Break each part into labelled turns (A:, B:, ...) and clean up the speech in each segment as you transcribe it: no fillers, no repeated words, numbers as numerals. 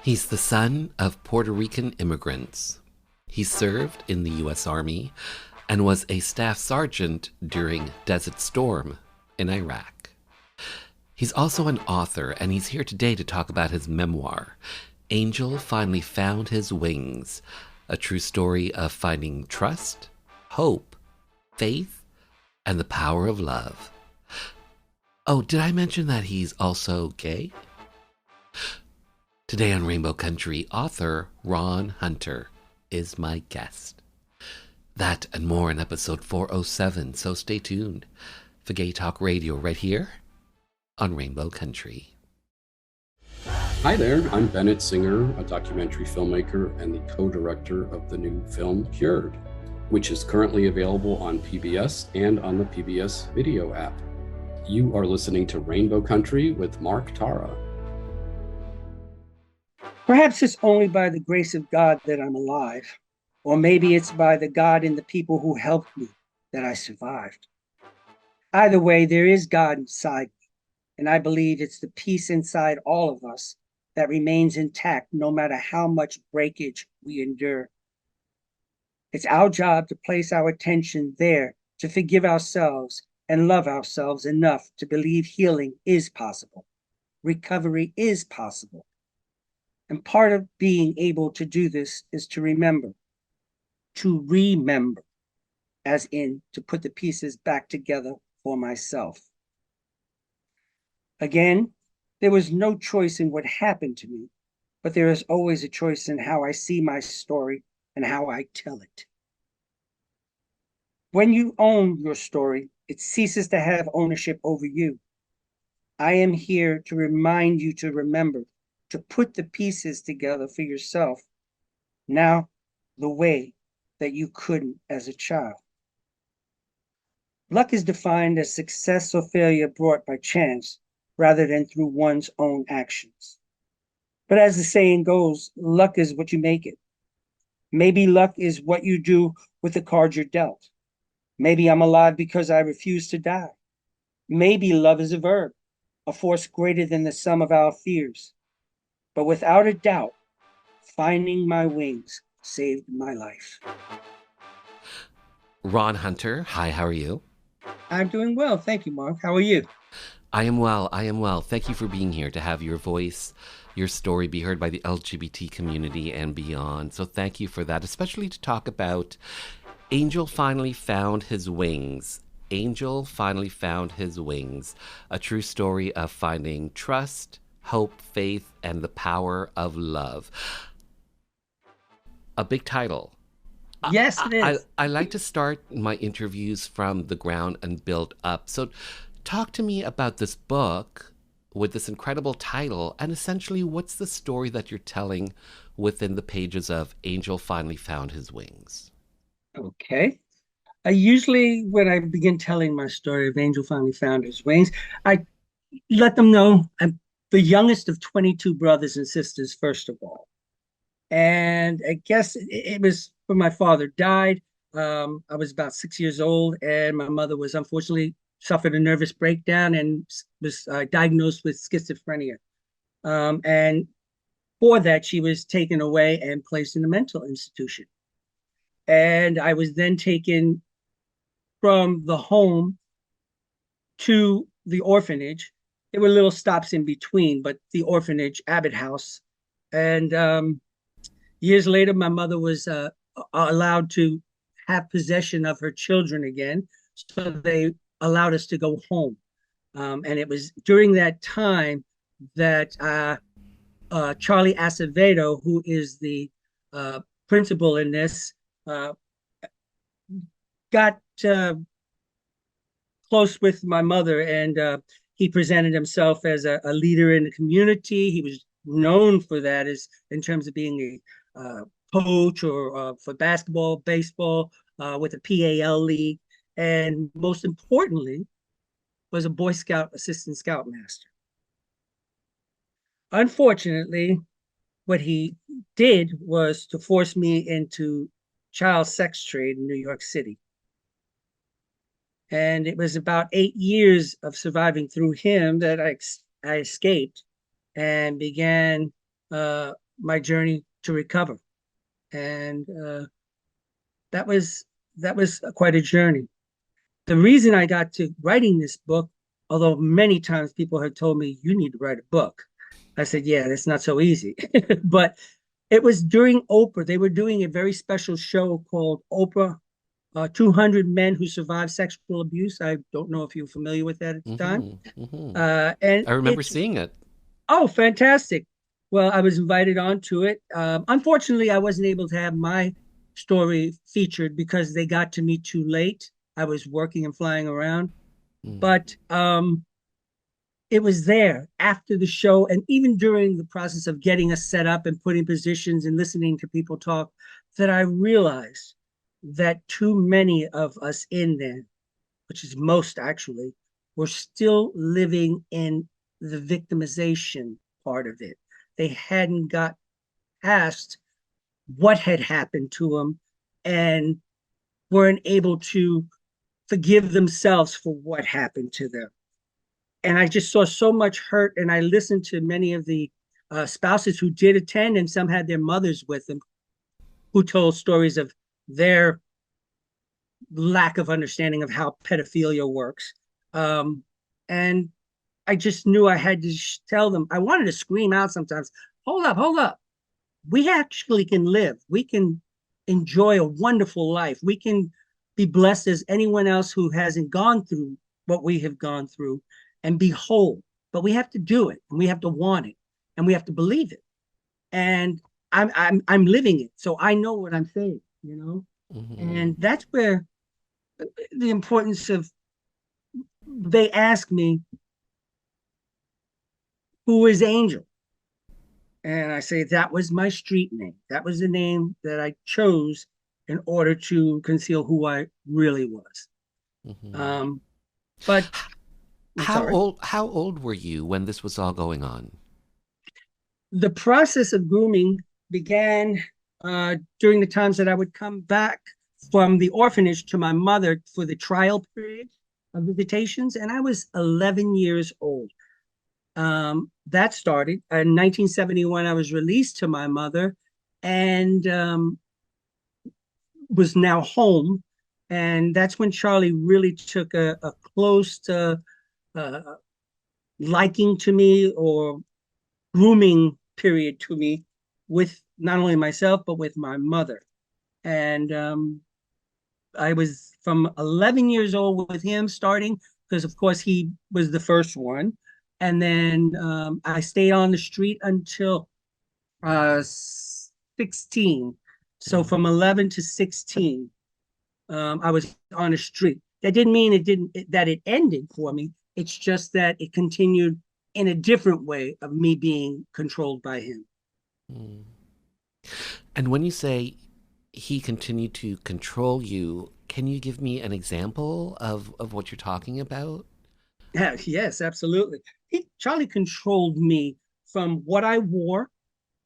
A: He's the son of Puerto Rican immigrants. He served in the U.S. Army and was a staff sergeant during Desert Storm in Iraq. He's also an author, and he's here today to talk about his memoir, Angel Finally Found His Wings, a true story of finding trust, hope, faith, and the power of love. Oh, did I mention that he's also gay? Today on Rainbow Country, author Ron Hunter is my guest. That and more in episode 407, so stay tuned for Gay Talk Radio right here on Rainbow Country.
B: Hi there, I'm Bennett Singer, a documentary filmmaker and the co-director of the new film Cured, which is currently available on PBS and on the PBS video app. You are listening to Rainbow Country with Mark Tara.
C: Perhaps it's only by the grace of God that I'm alive, or maybe it's by the God and the people who helped me that I survived. Either way, there is God inside me, and I believe it's the peace inside all of us that remains intact no matter how much breakage we endure. It's our job to place our attention there, to forgive ourselves and love ourselves enough to believe healing is possible. Recovery is possible. And part of being able to do this is to remember, as in to put the pieces back together for myself. Again, there was no choice in what happened to me, but there is always a choice in how I see my story and how I tell it. When you own your story, it ceases to have ownership over you. I am here to remind you to remember, to put the pieces together for yourself now the way that you couldn't as a child. Luck is defined as success or failure brought by chance rather than through one's own actions. But as the saying goes, luck is what you make it. Maybe luck is what you do with the cards you're dealt. Maybe I'm alive because I refuse to die. Maybe love is a verb, a force greater than the sum of our fears. But without a doubt, finding my wings saved my life.
A: Ron Hunter, hi, how are you?
C: I'm doing well. Thank you, Mark. How are you?
A: I am well. Thank you for being here to have your voice, your story be heard by the LGBT community and beyond. So thank you for that, especially to talk about Angel Finally Found His Wings. Angel Finally Found His Wings, a true story of finding trust, hope, faith, and the power of love. A big title.
C: Yes, it is.
A: I like to start my interviews from the ground and build up. So talk to me about this book with this incredible title, and essentially what's the story that you're telling within the pages of Angel Finally Found His Wings?
C: Okay. I usually, when I begin telling my story of Angel Finally Found His Wings, I let them know I'm the youngest of 22 brothers and sisters, first of all. And I guess it was when my father died. I was about 6 years old, and my mother was unfortunately suffered a nervous breakdown and was diagnosed with schizophrenia. And for that, she was taken away and placed in a mental institution. And I was then taken from the home to the orphanage. There were little stops in between, but the orphanage, Abbott House. And years later, my mother was allowed to have possession of her children again. So they allowed us to go home. And it was during that time that Charlie Acevedo, who is the principal in this, got close with my mother, and he presented himself as a leader in the community. He was known for that, as in terms of being a coach or for basketball, baseball, with a PAL league, and most importantly, was a Boy Scout assistant scoutmaster. Unfortunately, what he did was to force me into child sex trade in New York City. And it was about 8 years of surviving through him that I escaped and began my journey to recover. And that was quite a journey. The reason I got to writing this book, although many times people have told me you need to write a book, I said, yeah, that's not so easy. But it was during Oprah. They were doing a very special show called Oprah 200 Men Who Survived Sexual Abuse. I don't know if you're familiar with that at the time. And
A: I remember
C: it's,
A: seeing it.
C: oh, fantastic. Well, I was invited onto it. Unfortunately, I wasn't able to have my story featured because they got to me too late. I was working and flying around.
A: Mm.
C: But it was there after the show and even during the process of getting us set up and putting positions and listening to people talk that I realized that too many of us in there, which is most actually, were still living in the victimization part of it. They hadn't got past what had happened to them and weren't able to forgive themselves for what happened to them. And I just saw so much hurt. And I listened to many of the spouses who did attend, and some had their mothers with them, who told stories of their lack of understanding of how pedophilia works. And I just knew I had to tell them. I wanted to scream out sometimes, hold up, hold up. We actually can live. We can enjoy a wonderful life. We can be blessed as anyone else who hasn't gone through what we have gone through and be whole. But we have to do it, and we have to want it, and we have to believe it. And I'm living it, so I know what I'm saying, you know. And that's where the importance of, they ask me, who is Angel? And I say, that was my street name. That was the name that I chose in order to conceal who I really was. But I'm sorry.
A: How old were you when this was all going on?
C: The process of grooming began during the times that I would come back from the orphanage to my mother for the trial period of visitations, and I was 11 years old. That started in 1971. I was released to my mother and was now home. And that's when Charlie really took a close liking to me, or grooming period to me, with not only myself, but with my mother. And I was from 11 years old with him starting, because of course he was the first one. And then I stayed on the street until 16. So from 11 to 16, I was on the street. That didn't mean that it ended for me. It's just that it continued in a different way of me being controlled by him.
A: And when you say he continued to control you, can you give me an example of what you're talking about?
C: Yeah, yes, absolutely. Charlie controlled me from what I wore,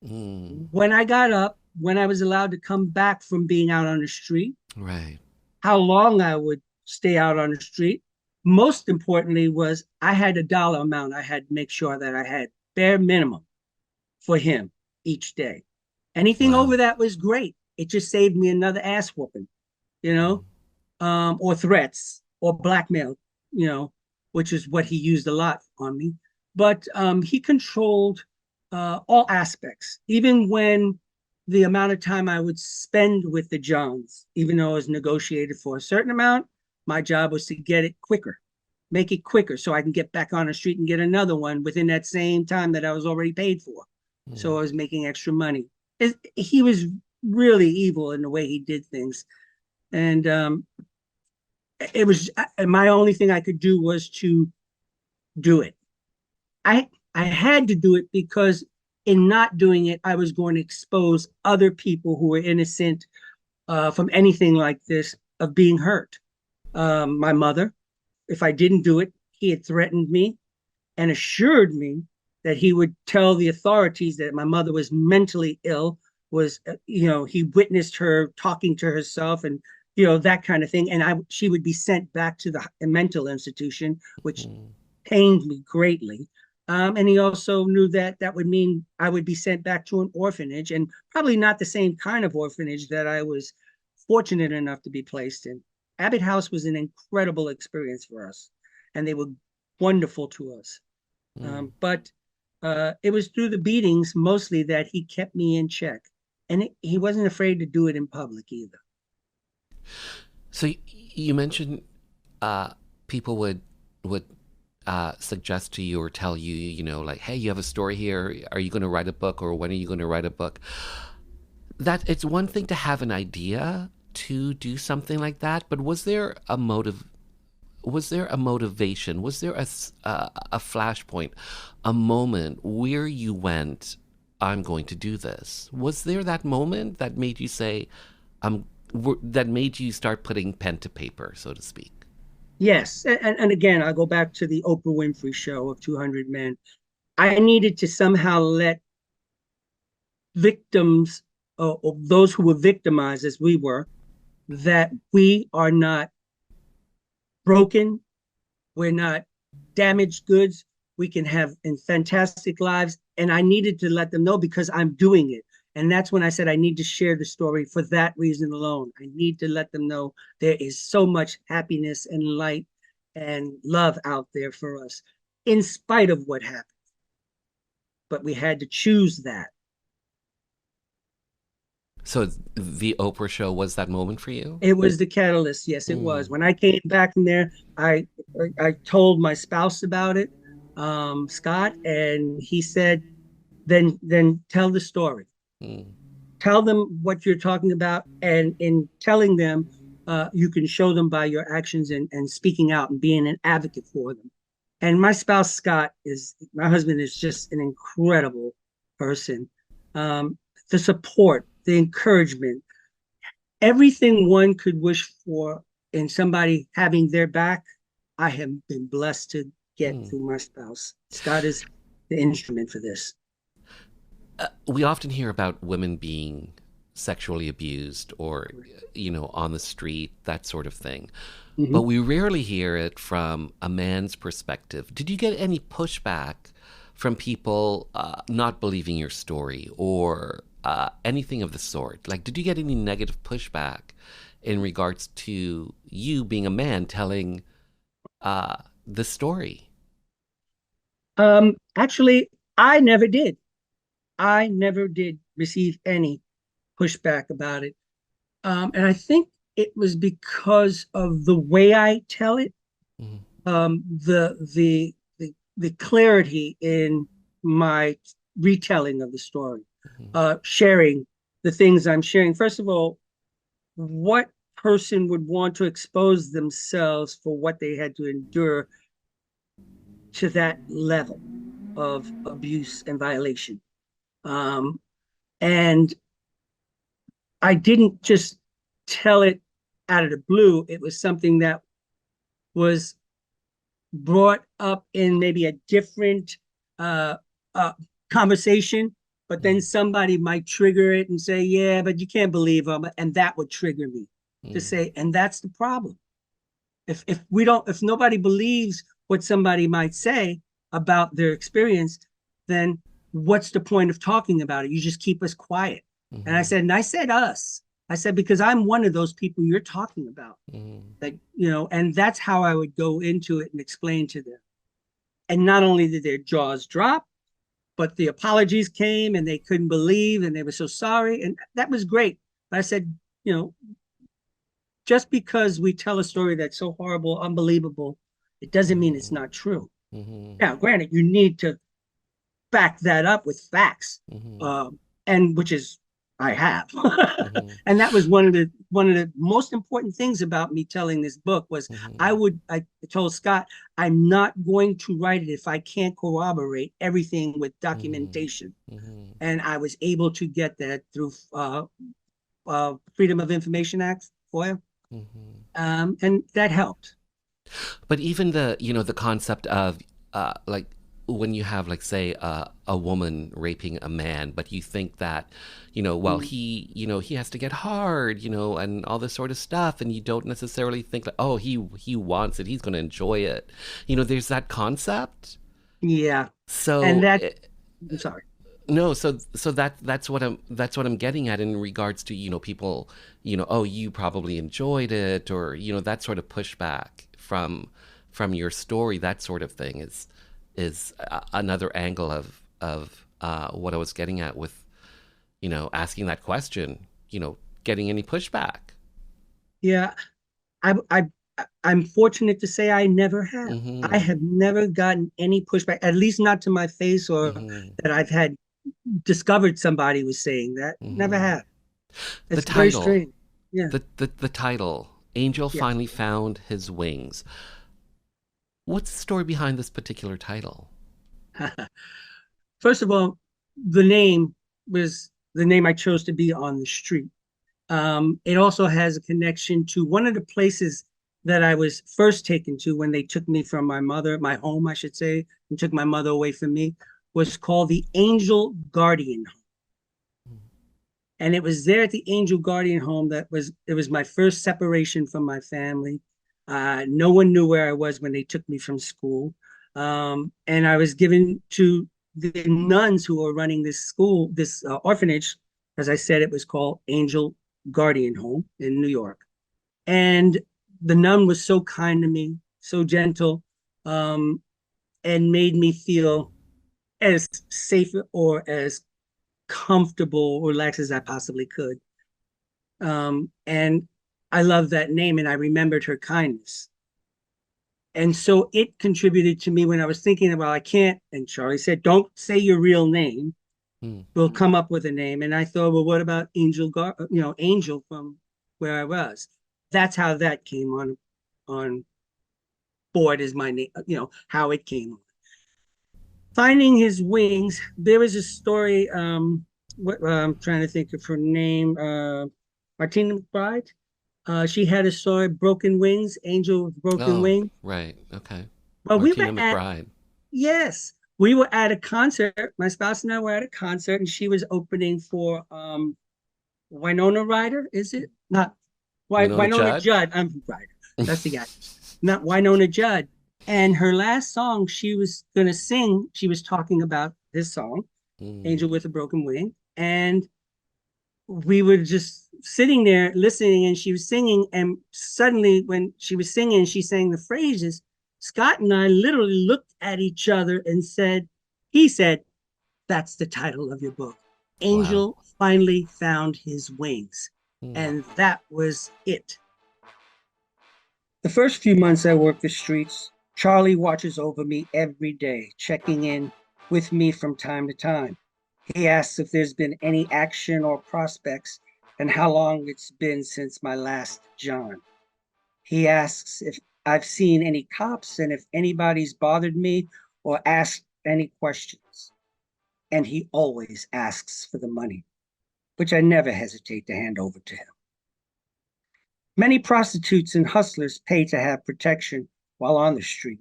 C: when I got up, when I was allowed to come back from being out on the street,
A: Right.
C: how long I would stay out on the street. Most importantly was I had a dollar amount I had to make sure that I had bare minimum for him each day. Anything
A: Wow.
C: over that was great. It just saved me another ass whooping, you know, or threats or blackmail, you know, which is what he used a lot on me. But he controlled all aspects, even when the amount of time I would spend with the Johns, even though it was negotiated for a certain amount, my job was to get it quicker, make it quicker so I can get back on the street and get another one within that same time that I was already paid for. So I was making extra money. He was really evil in the way he did things. And it was, my only thing I could do was to do it. I had to do it because in not doing it, I was going to expose other people who were innocent from anything like this of being hurt. My mother, if I didn't do it, he had threatened me and assured me that he would tell the authorities that my mother was mentally ill, was, he witnessed her talking to herself and, that kind of thing. And she would be sent back to the mental institution, which pained me greatly. And he also knew that that would mean I would be sent back to an orphanage, and probably not the same kind of orphanage that I was fortunate enough to be placed in. Abbott House was an incredible experience for us, and they were wonderful to us.
A: Mm.
C: But it was through the beatings mostly that he kept me in check, and he wasn't afraid to do it in public either.
A: So you mentioned people would suggest to you or tell you, like, hey, you have a story here. Are you going to write a book, or when are you going to write a book? That it's one thing to have an idea to do something like that, but was there a motive? Was there a motivation? Was there a flashpoint, a moment where you went, I'm going to do this? Was there that moment that made you say, that made you start putting pen to paper, so to speak?
C: Yes, and again, I go back to the Oprah Winfrey show of 200 Men. I needed to somehow let victims, or those who were victimized as we were, that we are not broken, we're not damaged goods, we can have fantastic lives. And I needed to let them know because I'm doing it. And that's when I said I need to share the story for that reason alone. I need to let them know there is so much happiness and light and love out there for us, in spite of what happened. But we had to choose that.
A: So the Oprah show was that moment for you?
C: It was the catalyst. Yes, it was.
A: Mm,
C: When I came back from there, I told my spouse about it, Scott, and he said, then tell the story.
A: mm,
C: Tell them what you're talking about, and in telling them, you can show them by your actions and speaking out and being an advocate for them. And my spouse Scott is my husband is just an incredible person. The support, the encouragement, everything one could wish for in somebody having their back, I have been blessed to get
A: mm.
C: through my spouse. Scott is the instrument for this.
A: We often hear about women being sexually abused or, on the street, that sort of thing. But
C: Mm-hmm.
A: we rarely hear it from a man's perspective. Did you get any pushback from people not believing your story or anything of the sort? Like, did you get any negative pushback in regards to you being a man telling the story?
C: Actually, I never did. I never did receive any pushback about it. And I think it was because of the way I tell it,
A: Mm,
C: the clarity in my retelling of the story,
A: mhm,
C: sharing the things I'm sharing. First of all, what person would want to expose themselves for what they had to endure to that level of abuse and violation? Um, and I didn't just tell it out of the blue. It was something that was brought up in maybe a different uh, uh, conversation, but then
A: mm,
C: somebody might trigger it and say, "Yeah, but you can't believe them," and that would trigger me to
A: mm,
C: say, and that's the problem. If we don't, if nobody believes what somebody might say about their experience, then what's the point of talking about it? You just keep us quiet.
A: mhm,
C: And I said us. I said because I'm one of those people you're talking about.
A: mm,
C: Like, and that's how I would go into it and explain to them. And not only did their jaws drop, but the apologies came and they couldn't believe and they were so sorry. And that was great. But I said, you know, just because we tell a story that's so horrible, unbelievable, it doesn't mean it's
A: mhm,
C: not true.
A: mhm,
C: Now, granted, you need to back that up with facts,
A: mhm,
C: um, and which is I have,
A: mhm,
C: and that was one of the most important things about me telling this book was
A: mhm,
C: I told Scott I'm not going to write it if I can't corroborate everything with
A: mhm,
C: documentation,
A: mhm,
C: and I was able to get that through Freedom of Information Act FOIA,
A: mhm.
C: and that helped.
A: But even the concept of like when you have, like, say, a woman raping a man, but you think that, well,
C: Mm.
A: he has to get hard, and all this sort of stuff, and you don't necessarily think like, oh, he wants it, he's going to enjoy it. There's that concept.
C: Yeah, And
A: So
C: that, I'm sorry.
A: no, so that's what I'm getting at in regards to, people, oh, you probably enjoyed it, or that sort of pushback from your story. That sort of thing is another angle of what I was getting at with asking that question. Getting any pushback.
C: Yeah, I, I, I'm fortunate to say I never have. I
A: Mm-hmm.
C: have never gotten any pushback, at least not to my face, or
A: Mm-hmm.
C: that I've had discovered somebody was saying that. Never
A: Mm-hmm.
C: have.
A: The
C: It's very
A: title,
C: strange. Yeah,
A: the title, Angel
C: yes.
A: finally found his wings. What's the story behind this particular title?
C: First of all, the name was the name I chose to be on the street. It also has a connection to one of the places that I was first taken to when they took me from my mother, my home, I should say, and took my mother away from me, was called the Angel Guardian Home. And it was there at the Angel Guardian Home that was it was my first separation from my family. No one knew where I was when they took me from school. And I was given to the nuns who were running this school, this orphanage. As I said, it was called Angel Guardian Home in New York. And the nun was so kind to me, so gentle, um, and made me feel as safe or as comfortable or relaxed as I possibly could. And I love that name, and I remembered her kindness. And so it contributed to me when I was thinking about I can't. And Charlie said, "Don't say your real name.
A: Hmm.
C: We'll come up with a name." And I thought, well, what about Angel from where I was? That's how that came on board as my name. How it came on. Finding his wings. There was a story. I'm trying to think of her name. Martina McBride. She had a story, Broken Wings, Angel with Broken
A: Oh,
C: Wings.
A: right. Okay.
C: Well, we were
A: Martina
C: at,
A: McBride.
C: yes, we were at a concert. My spouse and I were at a concert, and she was opening for Winona Ryder, is it? Not
A: Winona
C: Winona
A: Judd?
C: Judd. I'm Ryder. That's the actress. Not Winona Judd. And her last song she was going to sing, she was talking about this song,
A: Mm.
C: Angel with a Broken Wing. And we were just sitting there listening, and she was singing, and suddenly when she was singing, she sang the phrases. Scott and I literally looked at each other and said, he said, "That's the title of your book.
A: Wow.
C: Angel finally found his wings."
A: Mm.
C: And that was it. The first few months I worked the streets, Charlie watches over me every day, checking in with me from time to time. He asks if there's been any action or prospects and how long it's been since my last John. He asks if I've seen any cops and if anybody's bothered me or asked any questions. And he always asks for the money, which I never hesitate to hand over to him. Many prostitutes and hustlers pay to have protection while on the street.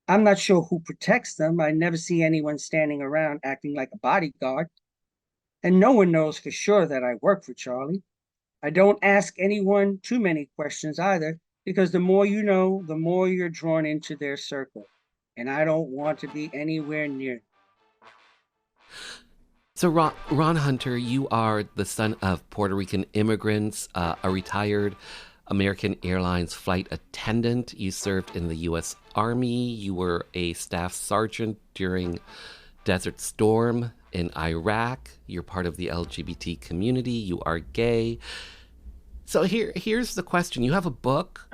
C: I'm not sure who protects them. I never see anyone standing around acting like a bodyguard. And no one knows for sure that I work for Charlie. I don't ask anyone too many questions either, because the more you know, the more you're drawn into their circle. And I don't want to be anywhere near.
A: So, Ron Hunter, you are the son of Puerto Rican immigrants, a retired American Airlines flight attendant. You served in the U.S. Army. You were a staff sergeant during Desert Storm in Iraq. You're part of the LGBT community. You are gay. So here's the question. You have a book.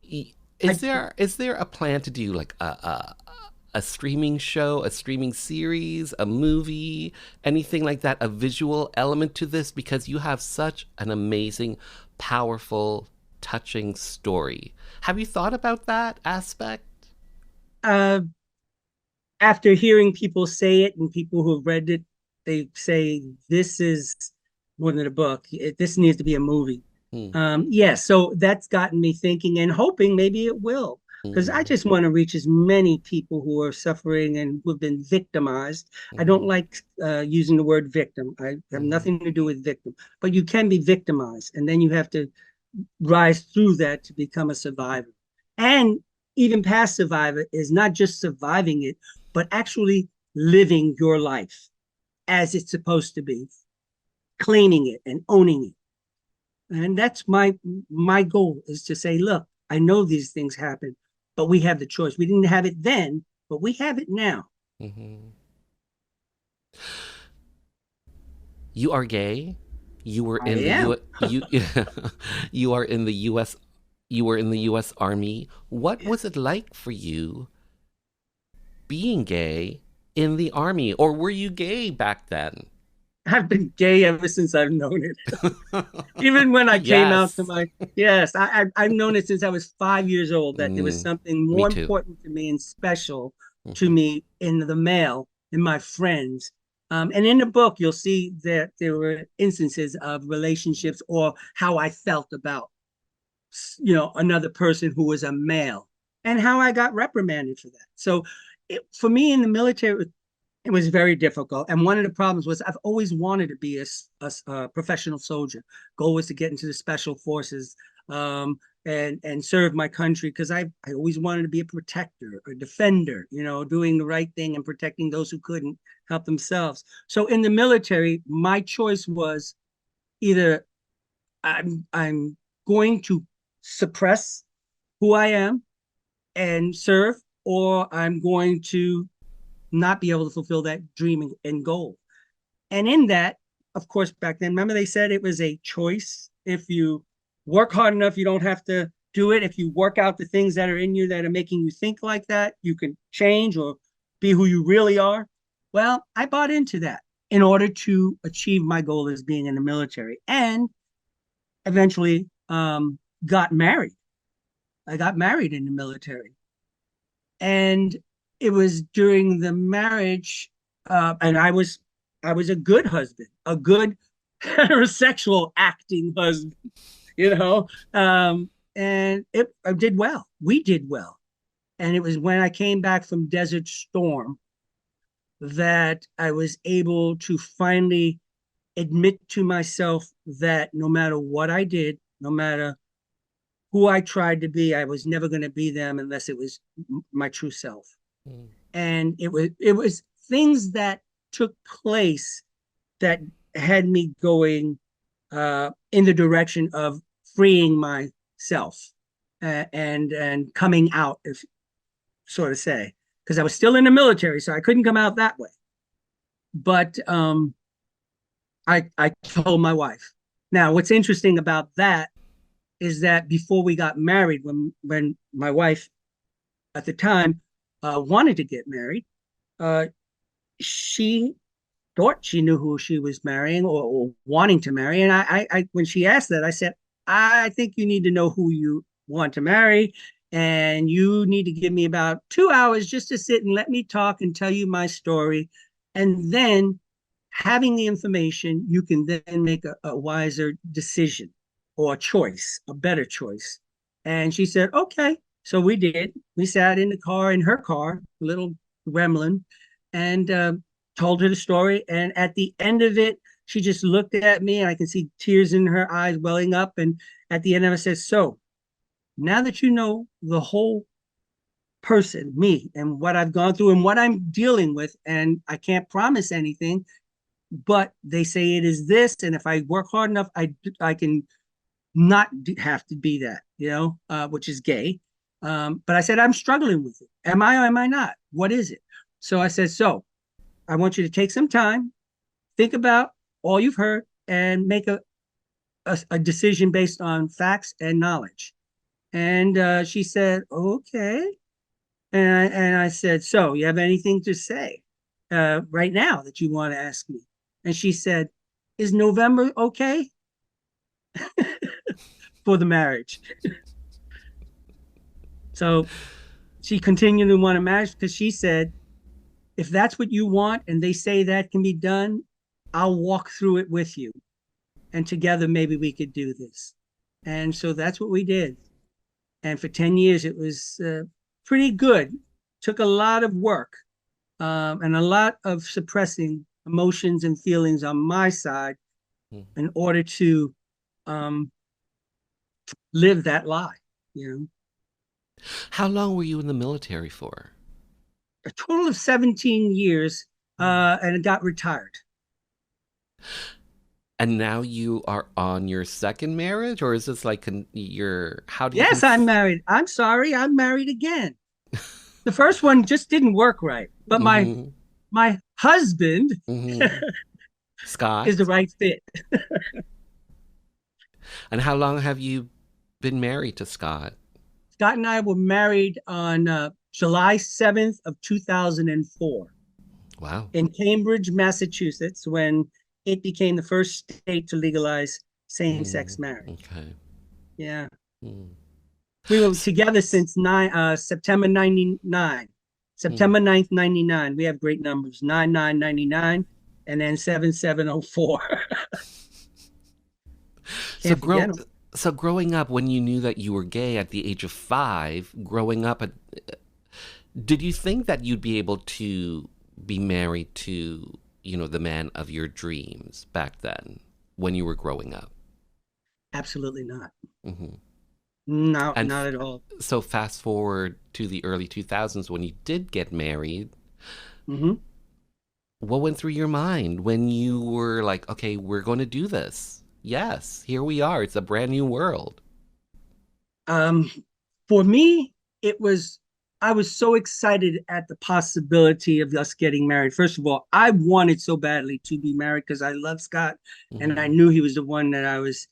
C: I,
A: Is there a plan to do like a streaming show, a streaming series, a movie, anything like that, a visual element to this? Because you have such an amazing, powerful, touching story. Have you thought about that aspect?
C: uh, After hearing people say it and people who have read it, they say this is more than a book. This needs to be a movie.
A: Hmm.
C: Yeah, so that's gotten me thinking and hoping maybe it will, because I
A: Mm-hmm.
C: just want to reach as many people who are suffering and who have been victimized. I don't
A: Mm-hmm.
C: like using the word victim. I have
A: Mm-hmm.
C: nothing to do with victim, but you can be victimized, and then you have to rise through that to become a survivor. And even past survivor is not just surviving it, but actually living your life as it's supposed to be, claiming it and owning it. And that's my goal, is to say, look, I know these things happen, but we have the choice. We didn't have it then, but we have it now.
A: Mm-hmm. You are gay. You were
C: I
A: in the
C: am.
A: you are in the U.S. You were in the U.S. Army. What was it like for you being gay in the Army, or were you gay back then?
C: I've been gay ever since I've known it. Even when I came out to
A: Yes.
C: my, yes, I've known it since I was 5 years old, that there was
A: Mm,
C: something
A: me
C: more
A: too.
C: important to me and special to
A: Hmm.
C: me in the male, in my friends. And in the book, you'll see that there were instances of relationships or how I felt about, another person who was a male, and how I got reprimanded for that. So for me in the military, it was very difficult. And one of the problems was I've always wanted to be a professional soldier. Goal was to get into the special forces, and serve my country, because I always wanted to be a protector, a defender, doing the right thing and protecting those who couldn't help themselves. So in the military, my choice was either I'm going to suppress who I am and serve, or I'm going to not be able to fulfill that dream and goal. And in that, of course, back then, remember they said it was a choice. If you work hard enough, you don't have to do it. If you work out the things that are in you that are making you think like that, you can change or be who you really are. Well, I bought into that in order to achieve my goal as being in the military, and eventually got married. I got married in the military. And it was during the marriage, and I was a good husband, a good heterosexual acting husband, you know. And I did well. We did well. And it was when I came back from Desert Storm that I was able to finally admit to myself that no matter what I did, no matter who I tried to be, I was never going to be them unless it was my true self.
A: Mm.
C: And it was things that took place that had me going in the direction of freeing myself, and coming out, if sort of say, because I was still in the military, so I couldn't come out that way. But I told my wife. Now, what's interesting about that is that before we got married, when my wife at the time wanted to get married, uh, she thought she knew who she was marrying, or wanting to marry. And when she asked that, I said, I think you need to know who you want to marry. And you need to give me about 2 hours just to sit and let me talk and tell you my story. And then, having the information, you can then make a wiser decision, or a choice, a better choice. And she said, okay. So we did. We sat in the car, in her car, little gremlin, and told her the story. And at the end of it, she just looked at me, and I can see tears in her eyes welling up. And at the end of it, says, so now that you know the whole person, me, and what I've gone through and what I'm dealing with, and I can't promise anything, but they say it is this. And if I work hard enough, I can not have to be that, which is gay. But I said, I'm struggling with it. Am I or am I not? What is it? So I said, so I want you to take some time, think about all you've heard, and make a decision based on facts and knowledge. And she said, okay. And I said, so you have anything to say right now that you want to ask me? And she said, is November okay for the marriage? So she continued to want to marry, because she said, if that's what you want and they say that can be done, I'll walk through it with you. And together, maybe we could do this. And so that's what we did. And for 10 years, it was pretty good. Took a lot of work, and a lot of suppressing emotions and feelings on my side
A: Mm.
C: in order to um, live that lie. You know,
A: How long were you in the military for?
C: a total of 17 years, and got retired.
A: And now you are on your second marriage, or is this like how do you
C: Yes, I'm married. I'm sorry, I'm married again. The first one just didn't work right, but
A: mm-hmm,
C: my husband
A: mm-hmm.
C: is the
A: Scott?
C: right fit.
A: And how long have you been married to Scott?
C: Scott and I were married on July 7th of 2004
A: Wow.
C: in Cambridge, Massachusetts, when it became the first state to legalize
A: Mm,
C: same-sex marriage.
A: okay.
C: Yeah.
A: Mm.
C: We were
A: S-
C: together since September 99.
A: mm.
C: September 9th, 99. We have great numbers. 9999 and then 7704.
A: So
C: Can't forget
A: grow
C: them.
A: so growing up, when you knew that you were gay at the age of 5, growing up, did you think that you'd be able to be married to, the man of your dreams back then when you were growing up?
C: Absolutely not.
A: Hmm.
C: No,
A: And
C: not at all.
A: so fast forward to the early 2000s when you did get married,
C: Hmm.
A: what went through your mind when you were like, okay, we're going to do this? Yes, here we are. It's a brand new world.
C: Um, for me, it was, I was so excited at the possibility of us getting married. First of all, I wanted so badly to be married because I love Scott and I
A: Hmm.
C: knew he was the one that I was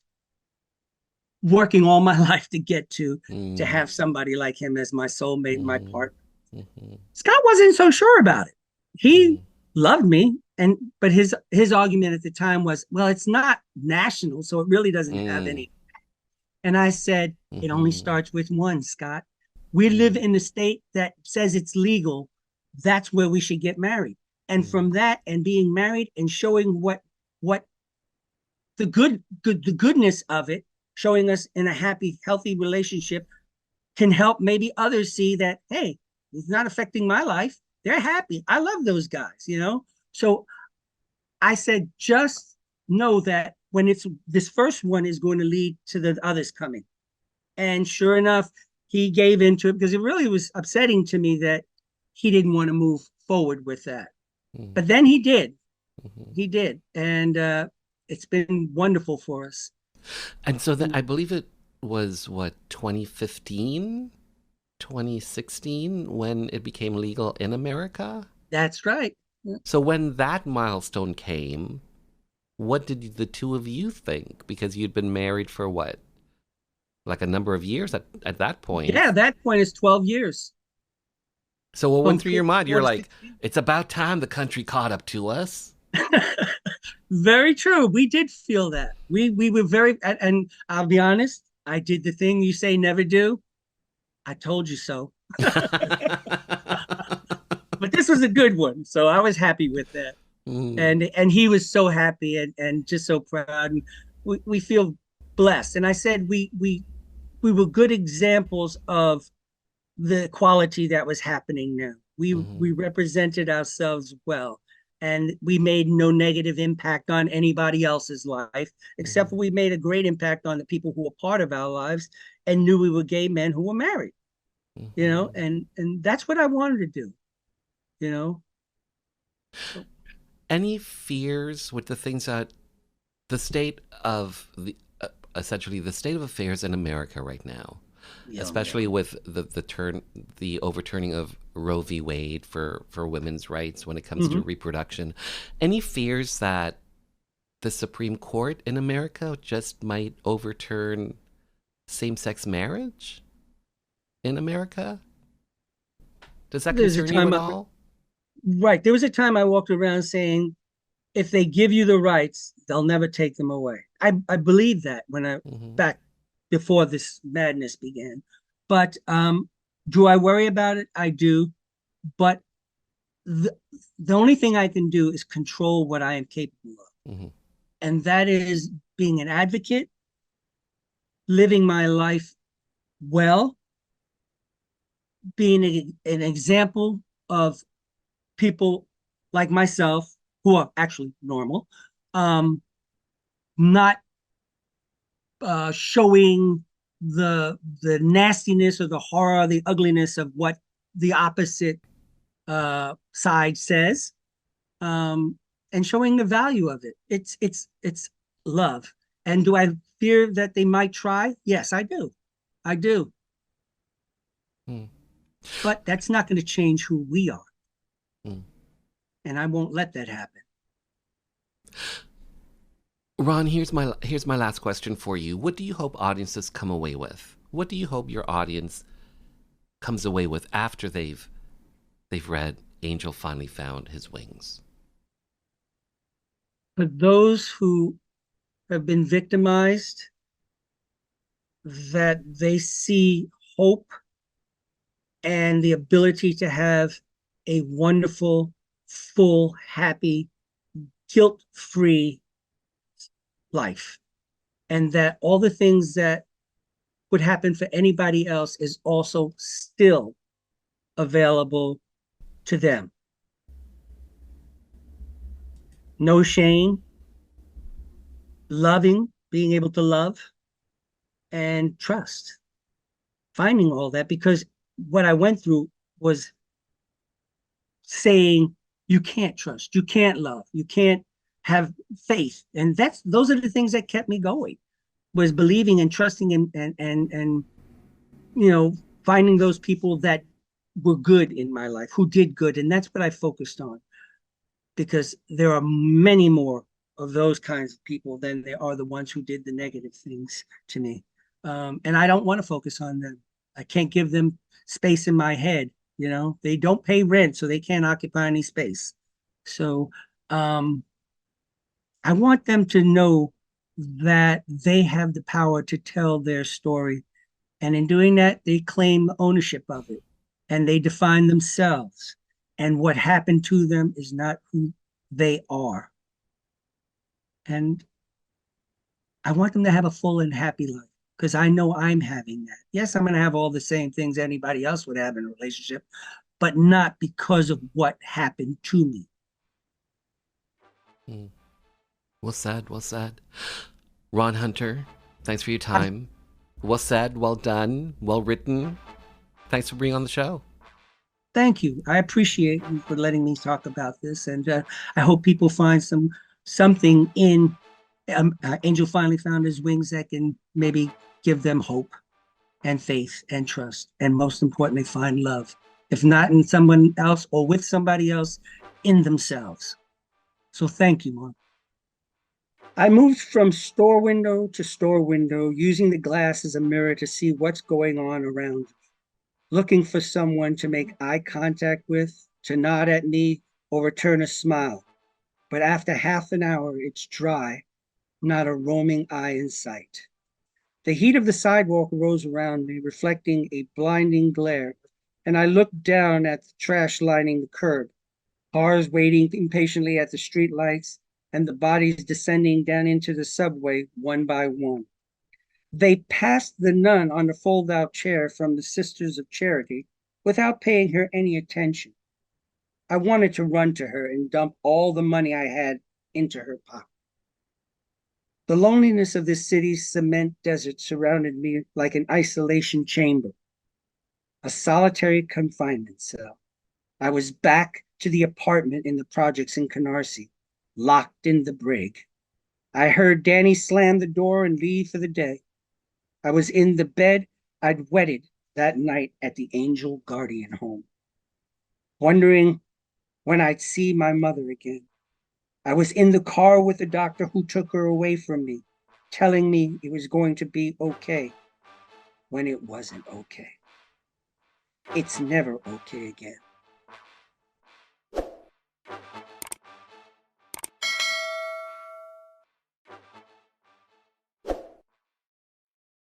C: working all my life to get to
A: Mm,
C: have somebody like him as my soulmate, my
A: mm,
C: partner.
A: mhm,
C: Scott wasn't so sure about it. He
A: mm,
C: loved me, and but his argument at the time was, well, it's not national, so it really doesn't have
A: mm,
C: any. And I said, it only
A: mhm,
C: starts with one, Scott. We live
A: mm,
C: in the state that says it's legal. That's where we should get married. And
A: mm,
C: from that and being married and showing what the goodness of it, showing us in a happy, healthy relationship can help maybe others see that, hey, it's not affecting my life. They're happy. I love those guys. So I said, just know that when it's this first one is going to lead to the others coming. And sure enough, he gave into it because it really was upsetting to me that he didn't want to move forward with that.
A: mm,
C: But then he did.
A: mhm.
C: He did. And it's been wonderful for us.
A: And so then I believe it was what, 2015, 2016 when it became legal in America?
C: That's right.
A: So when that milestone came, what did the two of you think? Because you'd been married for what? Like a number of years at that point.
C: Yeah, that point is 12 years.
A: So what went
C: From
A: through your mind?
C: 4
A: You're
C: to
A: like,
C: 16.
A: it's about time the country caught up to us.
C: Very true. We did feel that. We were very, and I'll be honest, I did the thing you say never do. I told you so. But this was a good one, so I was happy with that.
A: Mm,
C: And he was so happy and just so proud. And we feel blessed. And I said we were good examples of the quality that was happening now. We
A: mhm,
C: represented ourselves well, and we made no negative impact on anybody else's life, except
A: mhm,
C: for we made a great impact on the people who were part of our lives and knew we were gay men who were married.
A: mhm.
C: And that's what I wanted to do. You know, so
A: Any fears with the things that the state of the essentially the state of affairs in America right now,
C: yeah, yeah.
A: especially with the overturning of Roe v. Wade for women's rights when it comes to
C: Mm-hmm.
A: reproduction. Any fears that the Supreme Court in America just might overturn same-sex marriage in America? Does that
C: There's a
A: concern you
C: time
A: at
C: I,
A: all?
C: right. There was a time I walked around saying, if they give you the rights, they'll never take them away. I believe that when I
A: Hmm.
C: back before this madness began. But do I worry about it? I do. But the, the only thing I can do is control what I am capable of.
A: Hmm.
C: And that is being an advocate, living my life well, being an example of people like myself who are actually normal, um, not showing the nastiness or the horror, the ugliness of what the opposite side says, um, and showing the value of it. It's love. And do I fear that they might try? Yes, I do. I do.
A: Mm,
C: But that's not going to change who we are.
A: mm.
C: And I won't let that happen.
A: Ron, here's my last question for you. What do you hope audiences come away with? What do you hope your audience comes away with after they've read Angel Finally Found His Wings?
C: For those who have been victimized, that they see hope and the ability to have a wonderful, full, happy, guilt free life. And that all the things that would happen for anybody else is also still available to them. No shame, loving, being able to love, and trust. Finding all that, because what I went through was saying you can't trust, you can't love, you can't have faith. And those are the things that kept me going, was believing and trusting and you know, finding those people that were good in my life, who did good. And that's what I focused on, because there are many more of those kinds of people than there are the ones who did the negative things to me. And I don't want to focus on them. I can't give them space in my head. You know, they don't pay rent, so they can't occupy any space. So um, I want them to know that they have the power to tell their story. And in doing that, they claim ownership of it and they define themselves. And what happened to them is not who they are. And I want them to have a full and happy life, because I know I'm having that. Yes, I'm going to have all the same things anybody else would have in a relationship, but not because of what happened to me.
A: Mm. Well said, well said. Ron Hunter, thanks for your
C: I,
A: time. Well said, well done, well written. Thanks for being on the show.
C: Thank you. I appreciate you for letting me talk about this, and I hope people find something in Angel Finally Found His Wings that can maybe give them hope and faith and trust, and most importantly, find love. If not in someone else or with somebody else, in themselves. So thank you, Mark. I moved from store window to store window, using the glass as a mirror to see what's going on around, looking for someone to make eye contact with, to nod at me, or return a smile. But after half an hour, it's dry, not a roaming eye in sight. The heat of the sidewalk rose around me, reflecting a blinding glare, and I looked down at the trash lining the curb, cars waiting impatiently at the street lights, and the bodies descending down into the subway one by one. They passed the nun on the fold-out chair from the Sisters of Charity without paying her any attention. I wanted to run to her and dump all the money I had into her pocket. The loneliness of this city's cement desert surrounded me like an isolation chamber, a solitary confinement cell. I was back to the apartment in the projects in Canarsie, locked in the brig. I heard Danny slam the door and leave for the day. I was in the bed I'd wetted that night at the Angel Guardian home, wondering when I'd see my mother again. I was in the car with the doctor who took her away from me, telling me it was going to be okay when it wasn't okay. It's never okay again.